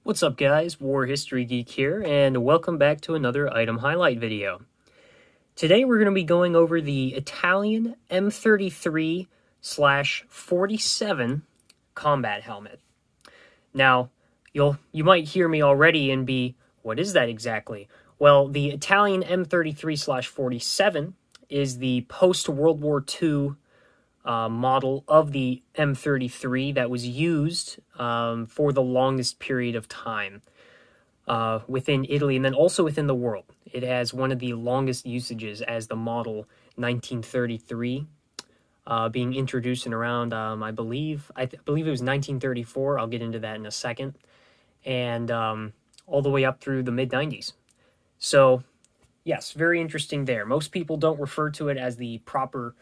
What's up guys, War History Geek here, and welcome back to another item highlight video. Today we're going to be going over the Italian M33/47 combat helmet. Now, you might hear me already and be, what is that exactly? Well, the Italian M33/47 is the post-World War II model of the M33 that was used for the longest period of time within Italy and then also within the world. It has one of the longest usages as the model 1933, being introduced in around, I believe it was 1934. I'll get into that in a second. And all the way up through the mid-90s. So, yes, very interesting there. Most people don't refer to it as the proper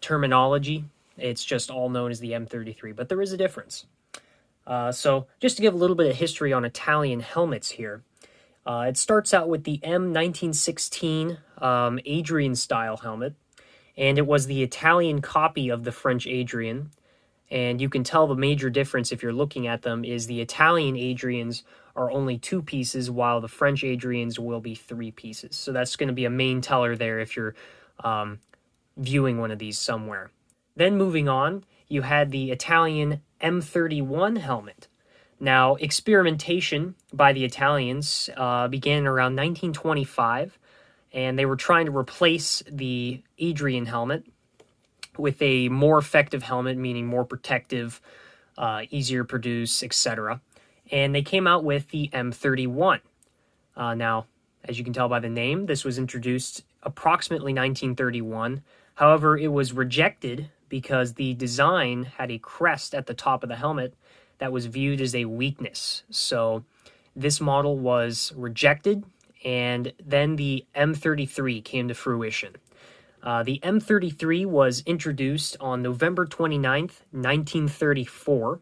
terminology. It's just all known as the M33, but there is a difference. So just to give a little bit of history on Italian helmets here, it starts out with the M1916 Adrian style helmet, and it was the Italian copy of the French Adrian. And you can tell the major difference if you're looking at them is the Italian Adrians are only 2 pieces, while the French Adrians will be 3 pieces. So that's going to be a main teller there if you're viewing one of these somewhere. Then moving on, you had the Italian M31 helmet. Now, experimentation by the Italians began around 1925, and they were trying to replace the Adrian helmet with a more effective helmet, meaning more protective, easier to produce, etc. And they came out with the M31. Now, as you can tell by the name, this was introduced approximately 1931. However, it was rejected because the design had a crest at the top of the helmet that was viewed as a weakness. So this model was rejected, and then the M33 came to fruition. The M33 was introduced on November 29th, 1934,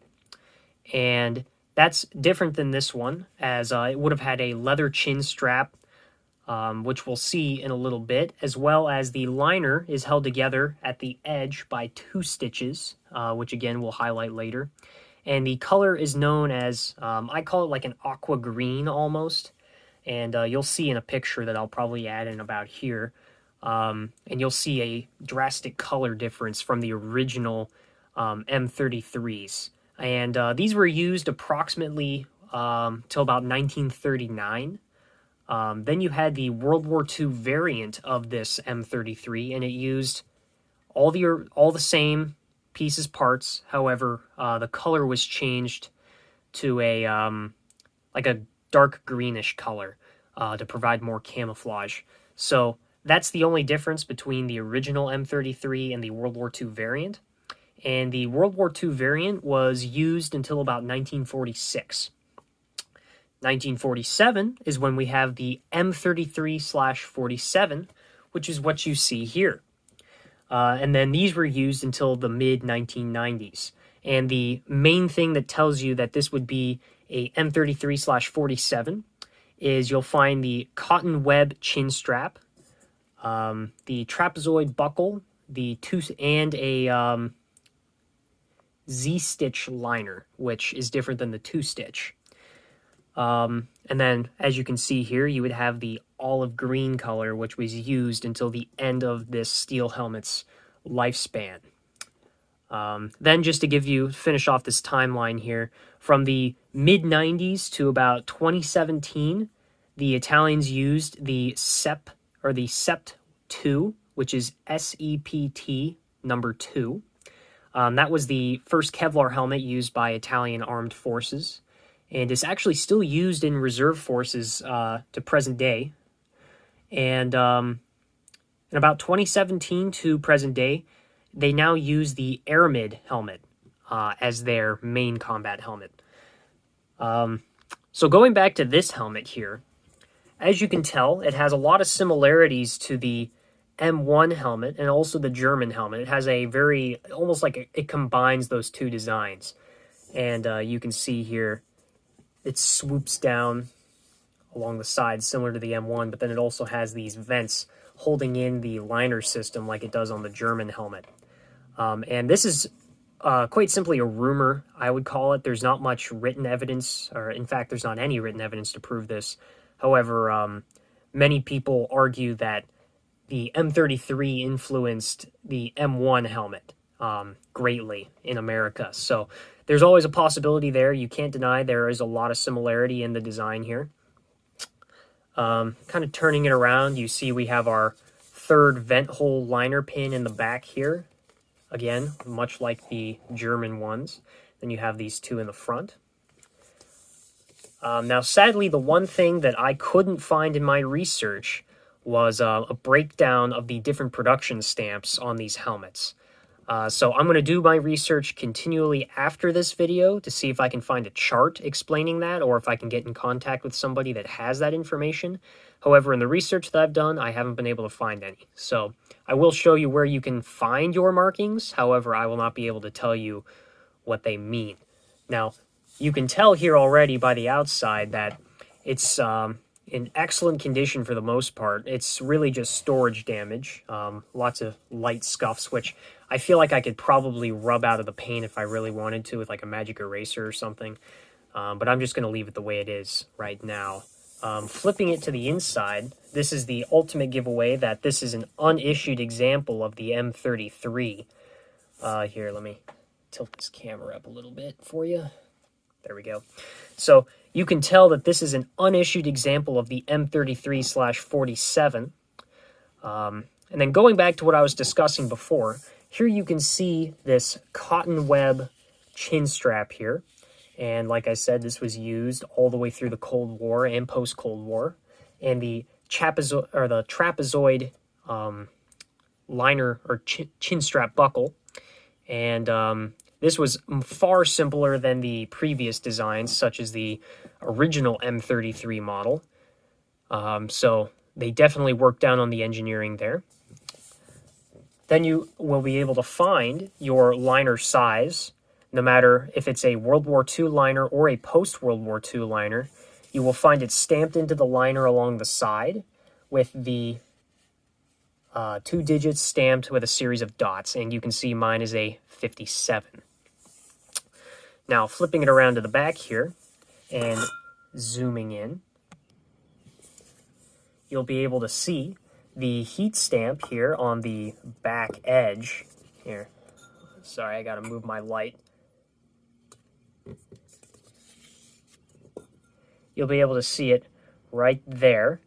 and that's different than this one, as it would have had a leather chin strap, which we'll see in a little bit, as well as the liner is held together at the edge by 2 stitches, which again we'll highlight later. And the color is known as, I call it like an aqua green almost, and you'll see in a picture that I'll probably add in about here, and you'll see a drastic color difference from the original M33s. And these were used approximately till about 1939. Then you had the World War II variant of this M33, and it used all the same pieces, parts. However, the color was changed to a like a dark greenish color to provide more camouflage. So that's the only difference between the original M33 and the World War II variant. And the World War II variant was used until about 1946. 1947 is when we have the M33/47, which is what you see here. And then these were used until the mid-1990s. And the main thing that tells you that this would be a M33/47 is you'll find the cotton web chin strap, the trapezoid buckle, and a Z-stitch liner, which is different than the 2-stitch. And then, as you can see here, you would have the olive green color, which was used until the end of this steel helmet's lifespan. Then, just to finish off this timeline here, from the mid-90s to about 2017, the Italians used the SEP 2, which is SEPT number 2. That was the first Kevlar helmet used by Italian armed forces, and is actually still used in reserve forces to present day. And in about 2017 to present day, they now use the Aramid helmet as their main combat helmet. So going back to this helmet here, as you can tell, it has a lot of similarities to the M1 helmet and also the German helmet. It has almost like it combines those 2 designs. And you can see here, it swoops down along the sides, similar to the M1, but then it also has these vents holding in the liner system like it does on the German helmet. And this is quite simply a rumor, I would call it. There's not much written evidence, or in fact, there's not any written evidence to prove this. However, many people argue that the M33 influenced the M1 helmet greatly in America. So there's always a possibility there. You can't deny there is a lot of similarity in the design here. Kind of turning it around, you see we have our third vent hole liner pin in the back here. Again, much like the German ones. Then you have these two in the front. Now, sadly, the one thing that I couldn't find in my research was a breakdown of the different production stamps on these helmets. So I'm going to do my research continually after this video to see if I can find a chart explaining that, or if I can get in contact with somebody that has that information. However, in the research that I've done, I haven't been able to find any. So I will show you where you can find your markings. However, I will not be able to tell you what they mean. Now, you can tell here already by the outside that it's in excellent condition for the most part. It's really just storage damage. Lots of light scuffs, which I feel like I could probably rub out of the paint if I really wanted to with like a magic eraser or something. But I'm just going to leave it the way it is right now. Flipping it to the inside, this is the ultimate giveaway that this is an unissued example of the M33. Here, let me tilt this camera up a little bit for you. There we go. So you can tell that this is an unissued example of the M33/47. And then going back to what I was discussing before, here you can see this cotton web chin strap here. And like I said, this was used all the way through the Cold War and post-Cold War. And the trapezoid liner or chin strap buckle. And this was far simpler than the previous designs, such as the original M33 model. So they definitely worked down on the engineering there. Then you will be able to find your liner size, no matter if it's a World War II liner or a post-World War II liner. You will find it stamped into the liner along the side with the 2 digits stamped with a series of dots, and you can see mine is a 57. Now, flipping it around to the back here and zooming in, you'll be able to see the heat stamp here on the back edge. Here, sorry, I gotta move my light. You'll be able to see it right there,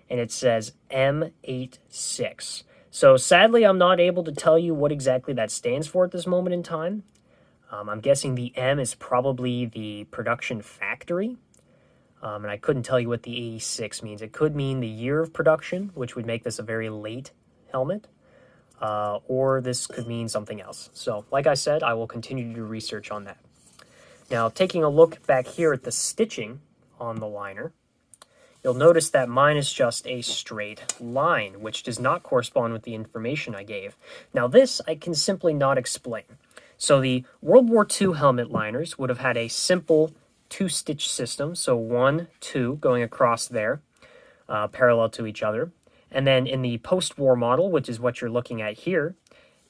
and it says M86. So sadly, I'm not able to tell you what exactly that stands for at this moment in time. I'm guessing the M is probably the production factory, and I couldn't tell you what the 86 means. It could mean the year of production, which would make this a very late helmet, or this could mean something else. So, like I said, I will continue to do research on that. Now, taking a look back here at the stitching on the liner, you'll notice that mine is just a straight line, which does not correspond with the information I gave. Now, this I can simply not explain. So the World War II helmet liners would have had a simple 2-stitch system, so 1, 2 going across there, parallel to each other. And then in the post-war model, which is what you're looking at here,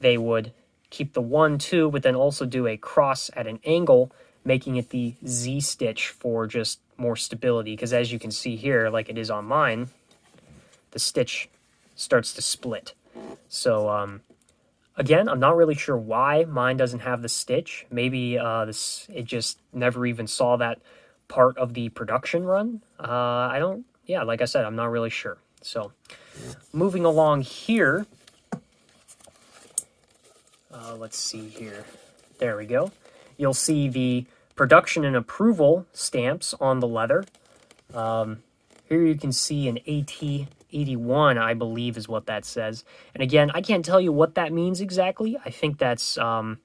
they would keep the 1, 2, but then also do a cross at an angle, making it the Z stitch for just more stability. Because as you can see here, like it is on mine, the stitch starts to split. So, again, I'm not really sure why mine doesn't have the stitch. Maybe it just never even saw that part of the production run. Like I said, I'm not really sure. So, moving along here, let's see here. There we go. You'll see the production and approval stamps on the leather. Here you can see an AT81, I believe is what that says. And again, I can't tell you what that means exactly. I think that's a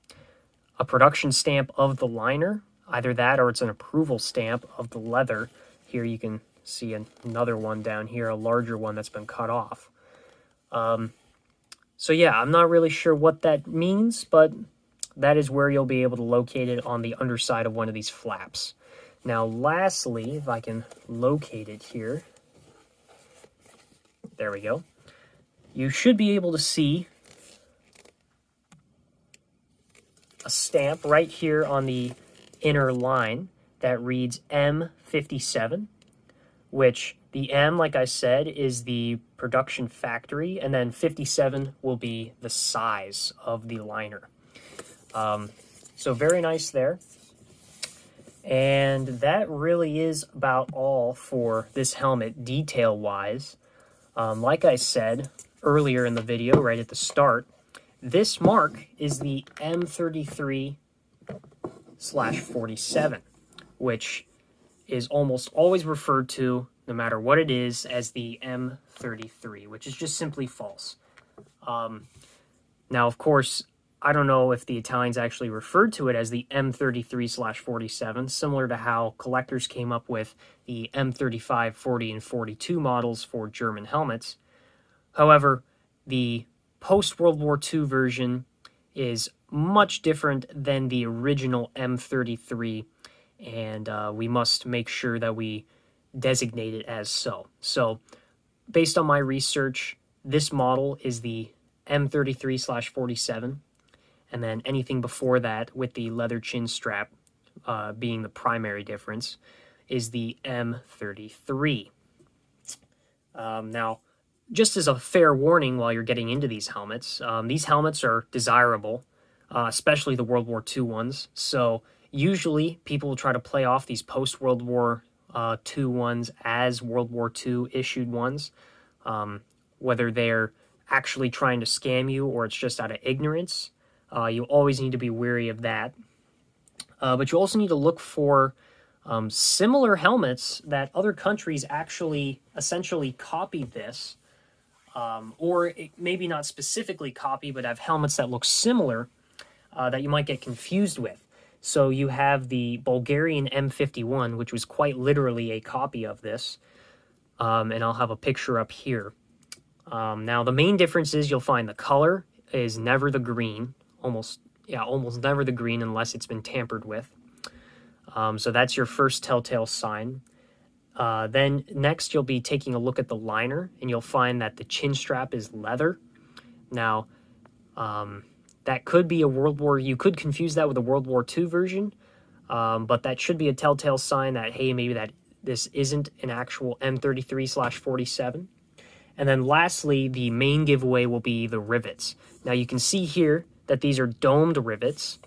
production stamp of the liner. Either that or it's an approval stamp of the leather. Here you can see another one down here, a larger one that's been cut off. So yeah, I'm not really sure what that means, but that is where you'll be able to locate it on the underside of one of these flaps. Now, lastly, if I can locate it here, there we go. You should be able to see a stamp right here on the inner line that reads M57, which the M, like I said, is the production factory, and then 57 will be the size of the liner. So very nice there. And that really is about all for this helmet detail-wise. Like I said earlier in the video, right at the start, this mark is the M33/47, which is almost always referred to, no matter what it is, as the M33, which is just simply false. Now, of course, I don't know if the Italians actually referred to it as the M33/47, similar to how collectors came up with the M35, 40, and 42 models for German helmets. However, the post-World War II version is much different than the original M33, and we must make sure that we designate it as so. So, based on my research, this model is the M33/47, and then anything before that with the leather chin strap being the primary difference is the M33. Now, just as a fair warning while you're getting into these helmets are desirable, especially the World War II ones. So usually people will try to play off these post-World War II ones as World War II issued ones, whether they're actually trying to scam you or it's just out of ignorance. You always need to be wary of that. But you also need to look for similar helmets that other countries actually essentially copied this, or maybe not specifically copy, but have helmets that look similar that you might get confused with. So you have the Bulgarian M51, which was quite literally a copy of this, and I'll have a picture up here. Now, the main difference is you'll find the color is never the green, almost never the green unless it's been tampered with. So that's your first telltale sign. Then next you'll be taking a look at the liner, and you'll find that the chin strap is leather. Now, that could be you could confuse that with a World War II version, but that should be a telltale sign that, hey, maybe that this isn't an actual M33/47. And then lastly, the main giveaway will be the rivets. Now you can see here that these are domed rivets.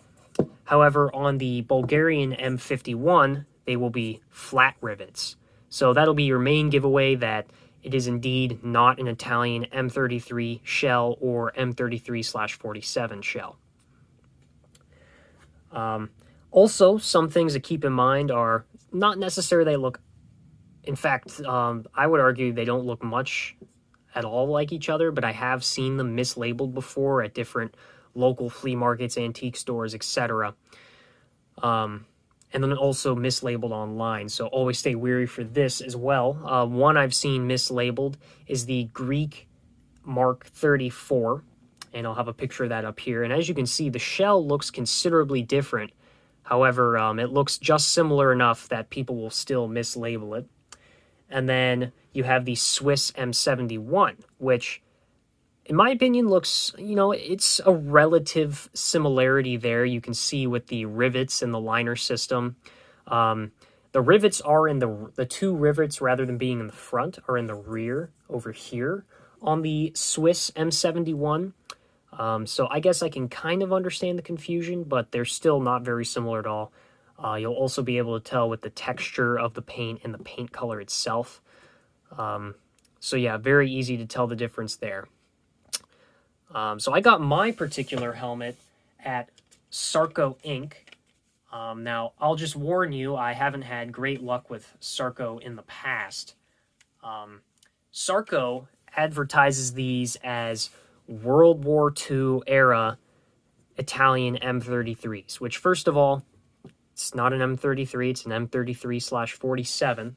However, on the Bulgarian M51, they will be flat rivets. So that'll be your main giveaway that it is indeed not an Italian M33 shell or M33/47 shell. Also, some things to keep in mind are not necessarily they look, in fact, I would argue they don't look much at all like each other, but I have seen them mislabeled before at different local flea markets, antique stores, etc. And then also mislabeled online, so always stay wary for this as well. One I've seen mislabeled is the Greek Mark 34, and I'll have a picture of that up here. And as you can see, the shell looks considerably different. However, it looks just similar enough that people will still mislabel it. And then you have the Swiss M71, which, in my opinion, looks, it's a relative similarity there. You can see with the rivets and the liner system. The rivets are in the two rivets, rather than being in the front, are in the rear over here on the Swiss M71. So I guess I can kind of understand the confusion, but they're still not very similar at all. You'll also be able to tell with the texture of the paint and the paint color itself. So yeah, very easy to tell the difference there. So I got my particular helmet at Sarco Inc. Now, I'll just warn you, I haven't had great luck with Sarco in the past. Sarco advertises these as World War II era Italian M33s, which, first of all, it's not an M33, it's an M33/47.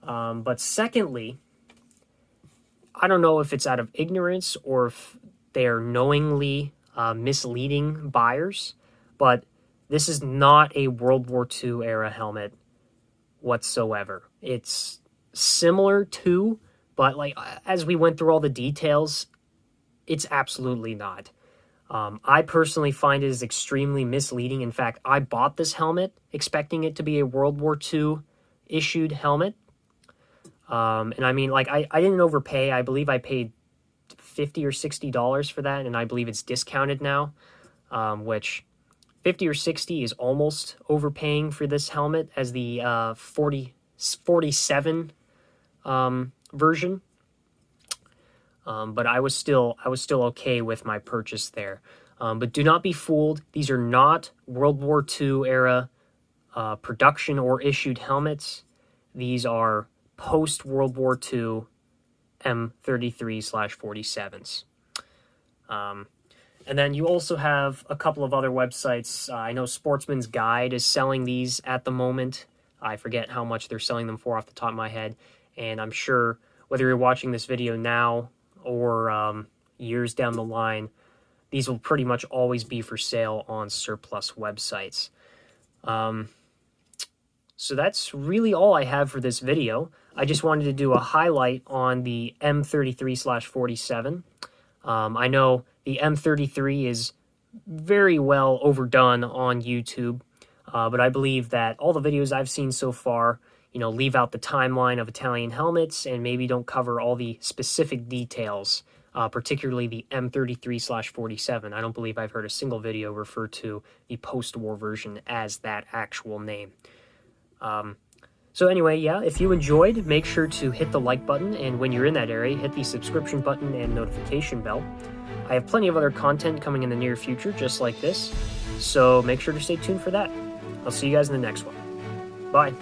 But secondly, I don't know if it's out of ignorance or if they are knowingly misleading buyers, but this is not a World War II era helmet whatsoever. It's similar to, but as we went through all the details, it's absolutely not. I personally find it is extremely misleading. In fact, I bought this helmet expecting it to be a World War II issued helmet. And I mean, like, I didn't overpay. I believe I paid $50 or $60 for that, and I believe it's discounted now, which 50 or 60 is almost overpaying for this helmet as the 47 version. But I was still okay with my purchase there. But do not be fooled. These are not World War II era production or issued helmets. These are post-World War II M33/47s. And then you also have a couple of other websites. I know Sportsman's Guide is selling these at the moment. I forget how much they're selling them for off the top of my head. And I'm sure whether you're watching this video now or years down the line, these will pretty much always be for sale on surplus websites. So that's really all I have for this video. I just wanted to do a highlight on the M33/47. I know the M33 is very well overdone on YouTube, but I believe that all the videos I've seen so far, leave out the timeline of Italian helmets and maybe don't cover all the specific details, particularly the M33/47. I don't believe I've heard a single video refer to the post-war version as that actual name. So anyway, yeah, if you enjoyed, make sure to hit the like button, and when you're in that area, hit the subscription button and notification bell. I have plenty of other content coming in the near future, just like this, so make sure to stay tuned for that. I'll see you guys in the next one. Bye.